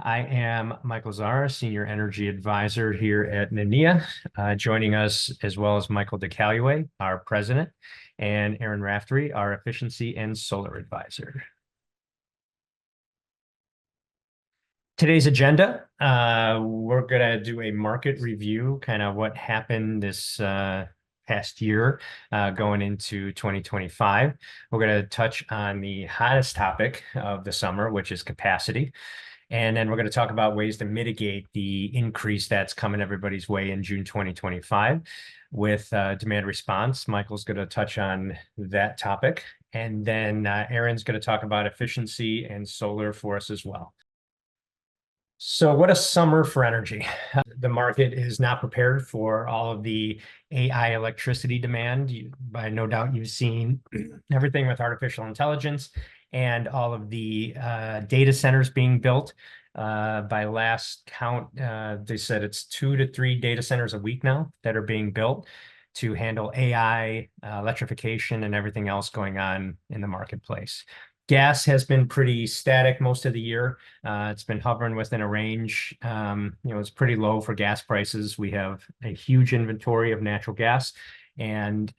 I am Michael Zaura, Senior Energy Advisor here at NANEA. Joining us as well as Michael DeCaluwe, our President, and Aaron Raftery, our Efficiency and Solar Advisor. Today's agenda, we're going to do a market review, kind of what happened this past year going into 2025. We're going to touch on the hottest topic of the summer, which is capacity. And then we're going to talk about ways to mitigate the increase that's coming everybody's way in June 2025 with demand response. Michael's going to touch on that topic. And then Aaron's going to talk about efficiency and solar for us as well. So what a summer for energy. The market is not prepared for all of the AI electricity demand. By no doubt, you've seen everything with artificial intelligence and all of the data centers being built. By last count, they said it's 2 to 3 data centers a week now that are being built to handle AI, electrification, and everything else going on in the marketplace. Gas has been pretty static most of the year. It's been hovering within a range. It's pretty low for gas prices. We have a huge inventory of natural gas and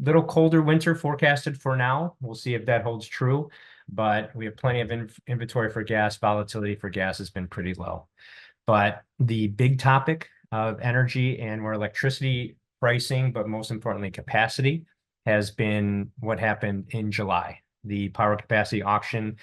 little colder winter forecasted for now. We'll see if that holds true, but we have plenty of inventory for gas. Volatility for gas has been pretty low. But the big topic of energy and where electricity pricing, but most importantly capacity, has been what happened in July. The power capacity auction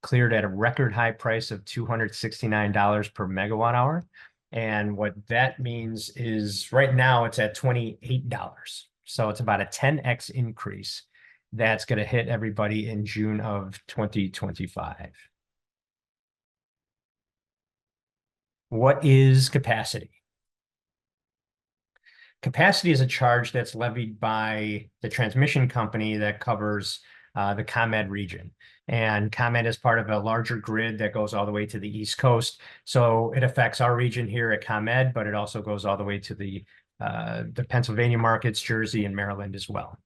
cleared at a record high price of $269 per megawatt hour. And what that means is right now it's at $28. So it's about a 10x increase that's going to hit everybody in June of 2025. What is capacity? Capacity is a charge that's levied by the transmission company that covers the ComEd region. And ComEd is part of a larger grid that goes all the way to the East Coast. So it affects our region here at ComEd, but it also goes all the way to the Pennsylvania markets, Jersey, and Maryland as well.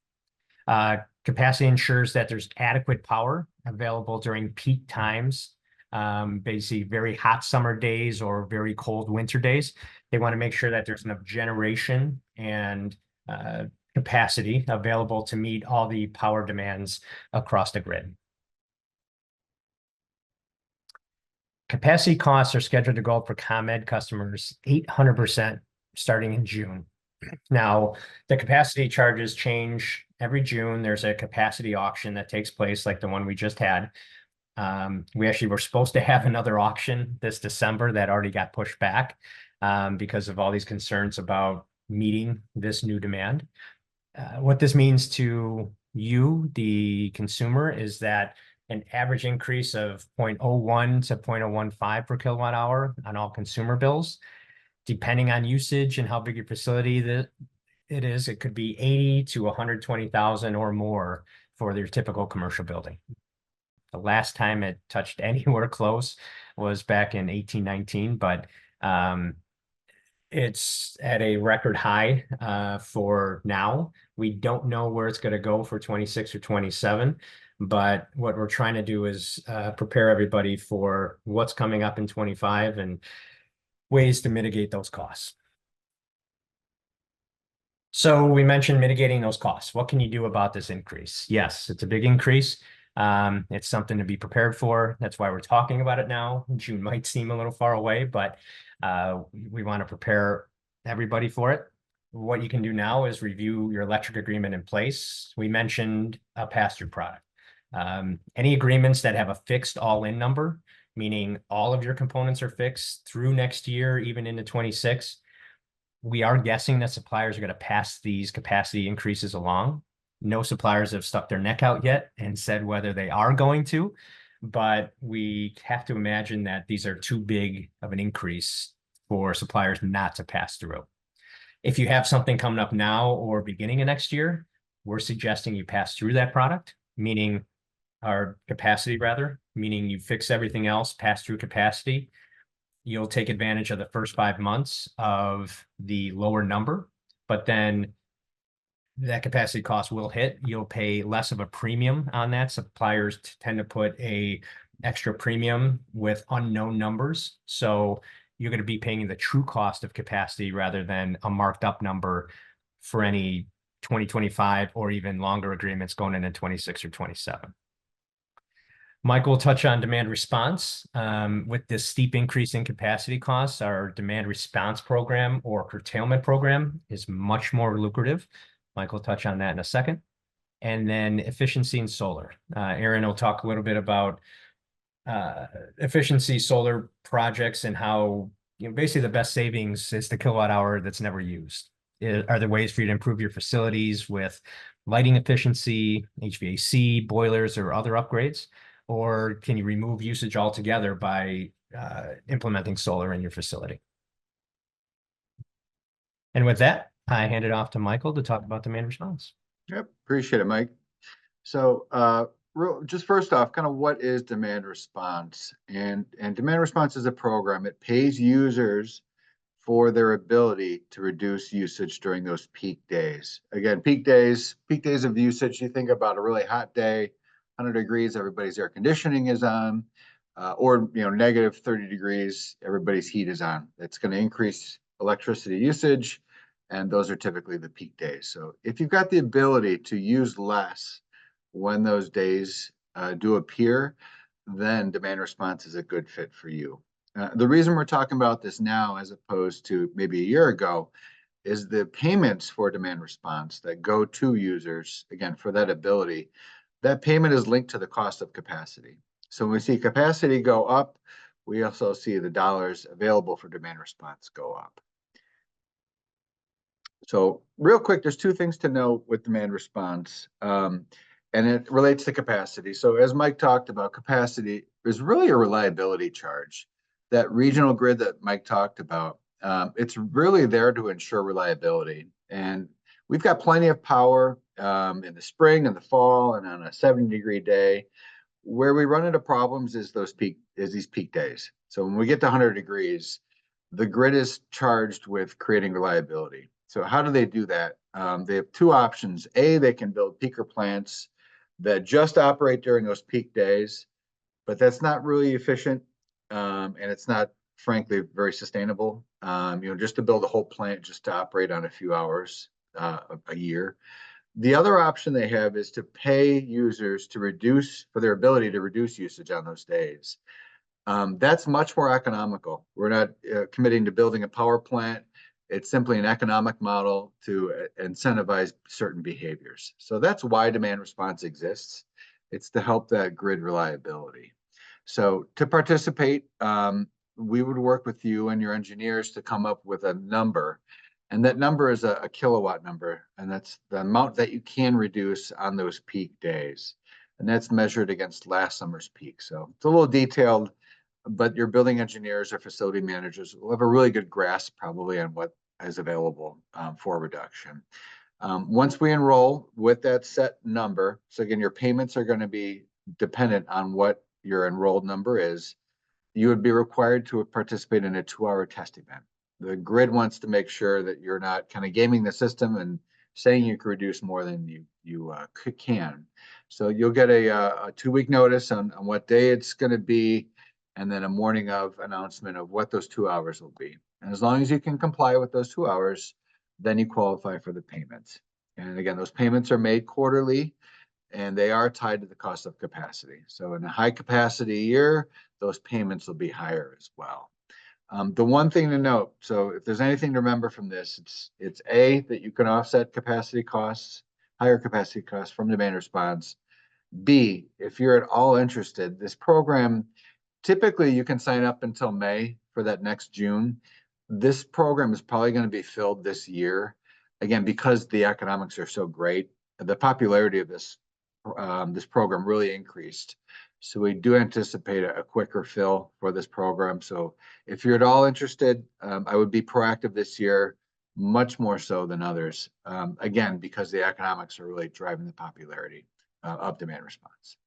Capacity ensures that there's adequate power available during peak times, basically very hot summer days or very cold winter days. They want to make sure that there's enough generation and capacity available to meet all the power demands across the grid. Capacity costs are scheduled to go up for ComEd customers 800% starting in June. Now, the capacity charges change every June. There's a capacity auction that takes place like the one we just had. We actually were supposed to have another auction this December that already got pushed back because of all these concerns about meeting this new demand. What this means to you, the consumer, is that an average increase of 0.01 to 0.015 per kilowatt hour on all consumer bills, depending on usage and how big your facility it is, it could be 80 to 120,000 or more for your typical commercial building. The last time it touched anywhere close was back in 1819, but it's at a record high for now. We don't know where it's going to go for 26 or 27, but what we're trying to do is prepare everybody for what's coming up in 25 and ways to mitigate those costs. So we mentioned mitigating those costs. What can you do about this increase? Yes, it's a big increase. It's something to be prepared for. That's why we're talking about it now. June might seem a little far away, but we want to prepare everybody for it. What you can do now is review your electric agreement in place. We mentioned a pass-through product. Any agreements that have a fixed all-in number, meaning all of your components are fixed through next year, even into 26, we are guessing that suppliers are going to pass these capacity increases along. No suppliers have stuck their neck out yet and said whether they are going to, but we have to imagine that these are too big of an increase for suppliers not to pass through. If you have something coming up now or beginning of next year, we're suggesting you pass through that product, meaning our capacity rather, meaning you fix everything else, pass through capacity. You'll take advantage of the first 5 months of the lower number, but then that capacity cost will hit. You'll pay less of a premium on that. Suppliers tend to put a extra premium with unknown numbers. So you're going to be paying the true cost of capacity rather than a marked up number for any 2025 or even longer agreements going into 26 or 27. Mike will touch on demand response. With this steep increase in capacity costs, our demand response program or curtailment program is much more lucrative. Mike will touch on that in a second. And then efficiency in solar. Aaron will talk a little bit about efficiency solar projects and how, basically the best savings is the kilowatt hour that's never used. Are there ways for you to improve your facilities with lighting efficiency, HVAC, boilers, or other upgrades? Or can you remove usage altogether by implementing solar in your facility? And with that, I hand it off to Michael to talk about demand response. Yep, appreciate it, Mike. So just first off, kind of what is demand response? And demand response is a program. It pays users for their ability to reduce usage during those peak days. Again, peak days of usage, you think about a really hot day, 100 degrees, everybody's air conditioning is on, or negative 30 degrees, everybody's heat is on. It's going to increase electricity usage, and those are typically the peak days. So if you've got the ability to use less when those days do appear, then demand response is a good fit for you. The reason we're talking about this now, as opposed to maybe a year ago, is the payments for demand response that go to users, again, for that ability, that payment is linked to the cost of capacity. So when we see capacity go up, we also see the dollars available for demand response go up. So real quick, there's two things to know with demand response, and it relates to capacity. So as Mike talked about, capacity is really a reliability charge. That regional grid that Mike talked about, it's really there to ensure reliability. And we've got plenty of power in the spring and the fall and on a 70-degree day. Where we run into problems is these peak days. So when we get to 100 degrees, the grid is charged with creating reliability. So how do they do that? They have two options. A, they can build peaker plants that just operate during those peak days, but that's not really efficient, and it's not, frankly, very sustainable. Just to build a whole plant just to operate on a few hours a year. The other option they have is to pay users for their ability to reduce usage on those days. That's much more economical. We're not committing to building a power plant. It's simply an economic model to incentivize certain behaviors. So that's why demand response exists. It's to help that grid reliability. So to participate, we would work with you and your engineers to come up with a number. And that number is a kilowatt number. And that's the amount that you can reduce on those peak days. And that's measured against last summer's peak. So it's a little detailed, but your building engineers or facility managers will have a really good grasp probably on what is available for reduction. Once we enroll with that set number, so again, your payments are going to be dependent on what your enrolled number is, you would be required to participate in a 2-hour test event. The grid wants to make sure that you're not kind of gaming the system and saying you can reduce more than you can. So you'll get a 2-week notice on what day it's going to be, and then a morning of announcement of what those 2 hours will be. And as long as you can comply with those 2 hours, then you qualify for the payments. And again, those payments are made quarterly, and they are tied to the cost of capacity. So in a high capacity year, those payments will be higher as well. The one thing to note, so if there's anything to remember from this, it's A, that you can offset capacity costs, higher capacity costs from demand response. B, if you're at all interested, this program, typically you can sign up until May for that next June. This program is probably going to be filled this year. Again, because the economics are so great, the popularity of this program really increased. So we do anticipate a quicker fill for this program. So if you're at all interested, I would be proactive this year, much more so than others. Again, because the economics are really driving the popularity of demand response.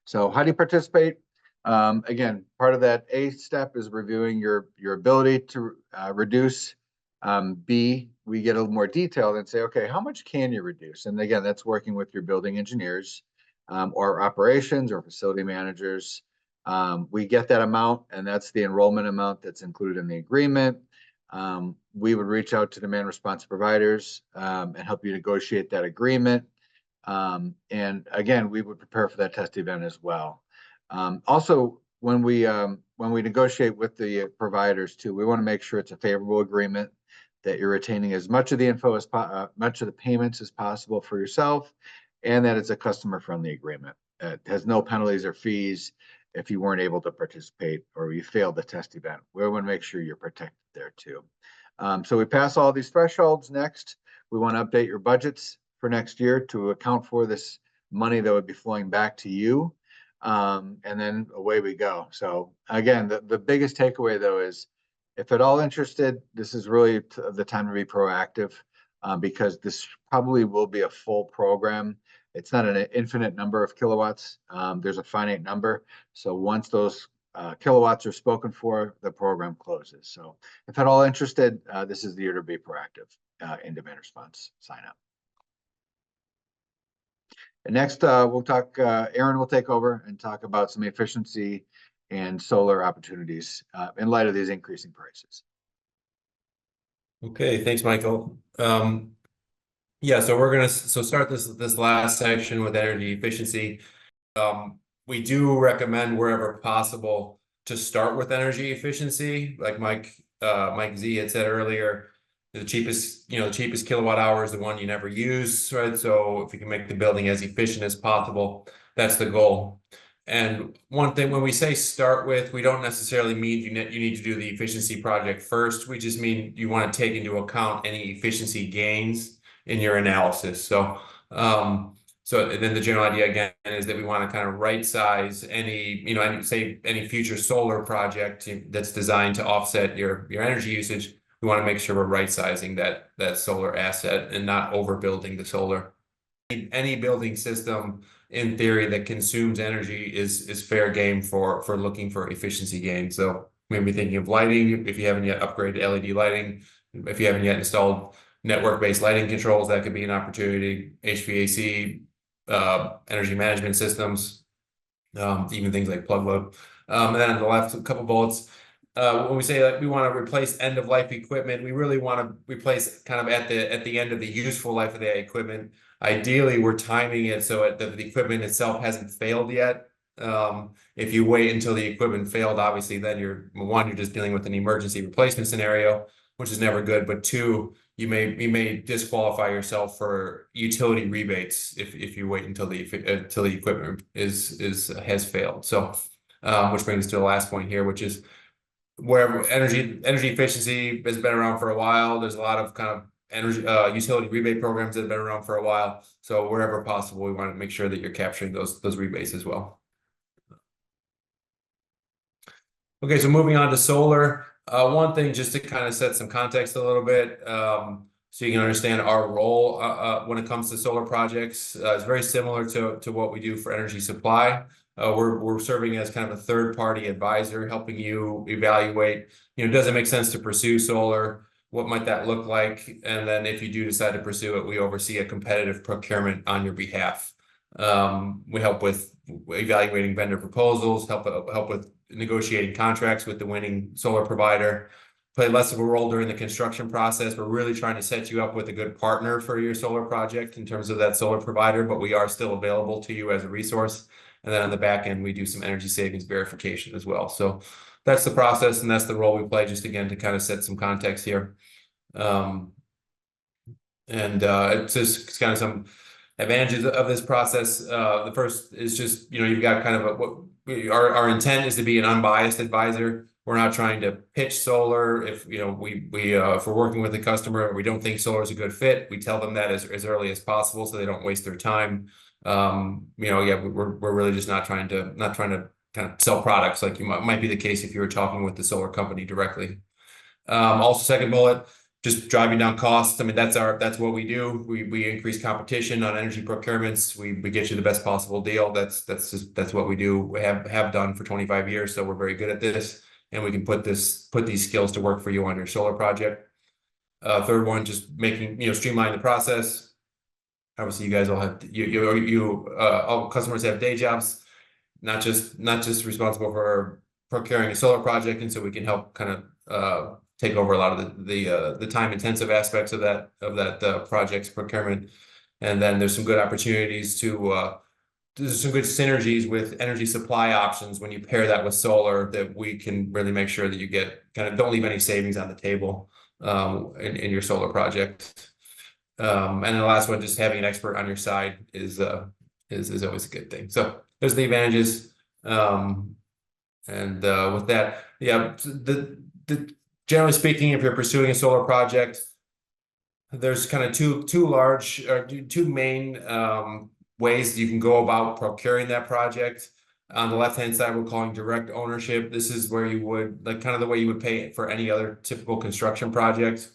So how do you participate? Again, part of that A step is reviewing your ability to reduce. B, we get a little more detailed and say, okay, how much can you reduce? And again, that's working with your building engineers or operations or facility managers. We get that amount, and that's the enrollment amount that's included in the agreement. We would reach out to demand response providers and help you negotiate that agreement. And again, we would prepare for that test event as well. Also, when we negotiate with the providers too, we want to make sure it's a favorable agreement, that you're retaining as much of the info as much of the payments as possible for yourself, and that it's a customer-friendly agreement. It has no penalties or fees if you weren't able to participate or you failed the test event. We want to make sure you're protected there too. So we pass all these thresholds. Next, we want to update your budgets for next year to account for this money that would be flowing back to you. And then away we go. So again, the biggest takeaway though is, if at all interested, this is really the time to be proactive, because this probably will be a full program. It's not an infinite number of kilowatts. There's a finite number. So once those kilowatts are spoken for, the program closes. So if at all interested, this is the year to be proactive in demand response sign up. And next, we'll talk, Aaron will take over and talk about some efficiency and solar opportunities in light of these increasing prices. Okay, thanks, Michael. Yeah, so we're gonna start this last section with energy efficiency. We do recommend wherever possible to start with energy efficiency, like Mike Z had said earlier. The cheapest kilowatt hour is the one you never use, right? So if you can make the building as efficient as possible, that's the goal. And one thing, when we say start with, we don't necessarily mean you need to do the efficiency project first. We just mean you want to take into account any efficiency gains in your analysis. So then the general idea again is that we want to kind of right size any future solar project that's designed to offset your energy usage. We want to make sure we're right sizing that solar asset and not overbuilding the solar. Any building system, in theory, that consumes energy is fair game for looking for efficiency gains. So maybe thinking of lighting, if you haven't yet upgraded LED lighting, if you haven't yet installed network-based lighting controls, that could be an opportunity. HVAC, energy management systems, even things like plug load. And then on the left, a couple bullets. When we say that we want to replace end-of-life equipment, we really want to replace kind of at the end of the useful life of the equipment. Ideally, we're timing it so that the equipment itself hasn't failed yet. If you wait until the equipment failed, obviously, then you're just dealing with an emergency replacement scenario, which is never good. But two, you may disqualify yourself for utility rebates if you wait until the equipment has failed. So, which brings us to the last point here, which is where energy efficiency has been around for a while. There's a lot of kind of energy utility rebate programs that have been around for a while. So wherever possible, we want to make sure that you're capturing those rebates as well. Okay, so moving on to solar. One thing, just to kind of set some context a little bit, so you can understand our role when it comes to solar projects. It's very similar to what we do for energy supply. We're serving as kind of a third-party advisor, helping you evaluate, does it make sense to pursue solar? What might that look like? And then if you do decide to pursue it, we oversee a competitive procurement on your behalf. We help with evaluating vendor proposals, help with negotiating contracts with the winning solar provider, play less of a role during the construction process. We're really trying to set you up with a good partner for your solar project in terms of that solar provider, but we are still available to you as a resource. And then on the back end, we do some energy savings verification as well. So that's the process, and that's the role we play, just again to kind of set some context here. It's just kind of some advantages of this process. The first is just, you've got kind of our intent is to be an unbiased advisor. We're not trying to pitch solar. If if we're working with a customer and we don't think solar is a good fit, we tell them that as early as possible so they don't waste their time. We're really just not trying to kind of sell products like you might be the case if you were talking with the solar company directly. Also, second bullet, just driving down costs. I mean, that's what we do. We increase competition on energy procurements. We get you the best possible deal. That's what we do. We have done for 25 years, so we're very good at this, and we can put these skills to work for you on your solar project. Third one, just making streamline the process. obviously you guys all have all customers have day jobs, not just responsible for procuring a solar project, and so we can help kind of take over a lot of the time intensive aspects of that project's procurement. And then there's some good opportunities to there's some good synergies with energy supply options when you pair that with solar, that we can really make sure that you get don't leave any savings on the table in your solar project. And then the last one, just having an expert on your side is always a good thing. So there's the advantages. With that, yeah, generally speaking, if you're pursuing a solar project, there's kind of two main ways you can go about procuring that project. On the left-hand side, we're calling direct ownership. This is where you would kind of the way you would pay for any other typical construction project.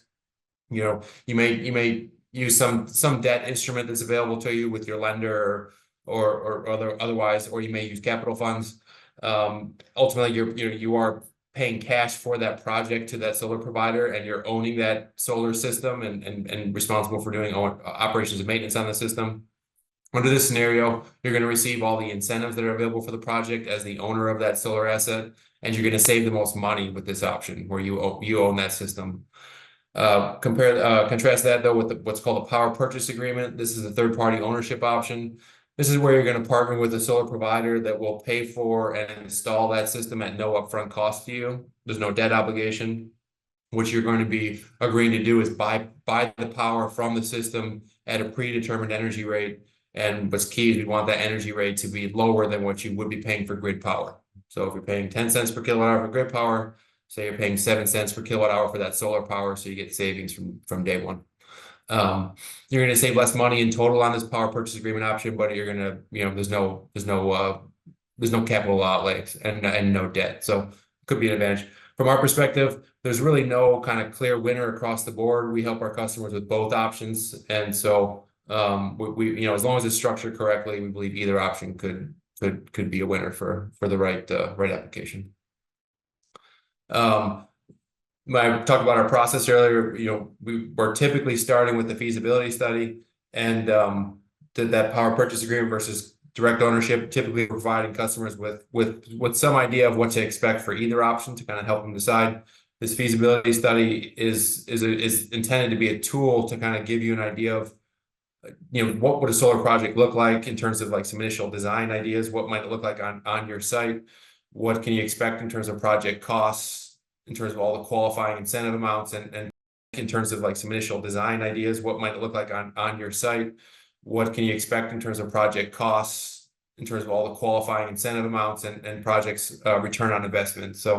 You may use some debt instrument that's available to you with your lender or otherwise, or you may use capital funds. Ultimately, you are paying cash for that project to that solar provider, and you're owning that solar system and responsible for doing operations and maintenance on the system. Under this scenario, you're going to receive all the incentives that are available for the project as the owner of that solar asset, and you're going to save the most money with this option where you own that system. Contrast that though with what's called a power purchase agreement. This is a third-party ownership option. This is where you're going to partner with a solar provider that will pay for and install that system at no upfront cost to you. There's no debt obligation. What you're going to be agreeing to do is buy the power from the system at a predetermined energy rate. And what's key is we want that energy rate to be lower than what you would be paying for grid power. So if you're paying 10 cents per kilowatt hour for grid power, say you're paying 7 cents per kilowatt hour for that solar power, so you get savings from day one. You're going to save less money in total on this power purchase agreement option, but you're going to, there's no capital outlays and no debt. So it could be an advantage. From our perspective, there's really no kind of clear winner across the board. We help our customers with both options. And so we as long as it's structured correctly, we believe either option could be a winner for the right application. I talked about our process earlier. We're typically starting with the feasibility study and did that power purchase agreement versus direct ownership, typically providing customers with some idea of what to expect for either option to kind of help them decide. This feasibility study is intended to be a tool to kind of give you an idea of what would a solar project look like in terms of like some initial design ideas. What might it look like on your site? What can you expect in terms of project costs, in terms of all the qualifying incentive amounts, and in terms of like some initial design ideas? What might it look like on your site? What can you expect in terms of project costs, in terms of all the qualifying incentive amounts and projects return on investment? So,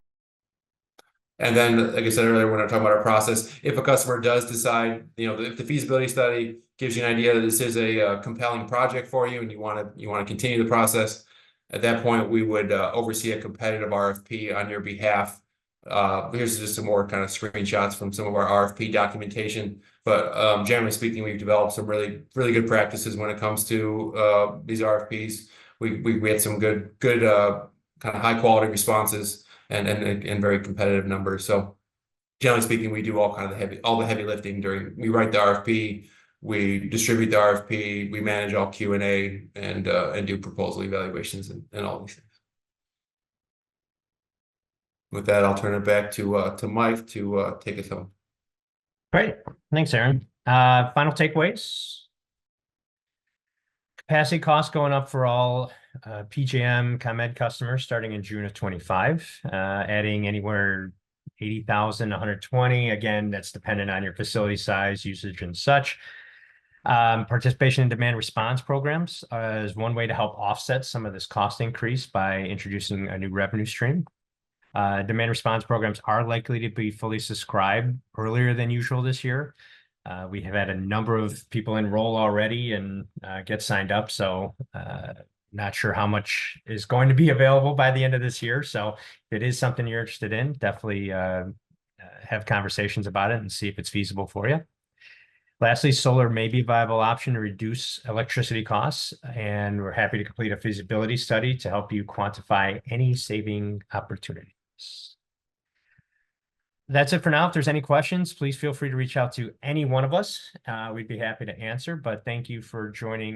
and then, like I said earlier, when I talk about our process, if a customer does decide, if the feasibility study gives you an idea that this is a compelling project for you and you want to continue the process, at that point we would oversee a competitive RFP on your behalf. Here's just some more kind of screenshots from some of our RFP documentation. But generally speaking, we've developed some really good practices when it comes to these RFPs. We had some good kind of high quality responses and very competitive numbers. So generally speaking, we do all the heavy lifting we write the RFP, we distribute the RFP, we manage all Q&A and do proposal evaluations and all these things. With that, I'll turn it back to Mike to take us home. Great. Thanks, Aaron. Final takeaways. Capacity costs going up for all PJM ComEd customers starting in June of 25, adding anywhere 80,000, 120. Again, that's dependent on your facility size, usage, and such. Participation in demand response programs is one way to help offset some of this cost increase by introducing a new revenue stream. Demand response programs are likely to be fully subscribed earlier than usual this year. We have had a number of people enroll already and get signed up, so not sure how much is going to be available by the end of this year. So if it is something you're interested in, definitely have conversations about it and see if it's feasible for you. Lastly, solar may be a viable option to reduce electricity costs, and we're happy to complete a feasibility study to help you quantify any saving opportunities. That's it for now. If there's any questions, please feel free to reach out to any one of us. We'd be happy to answer, but thank you for joining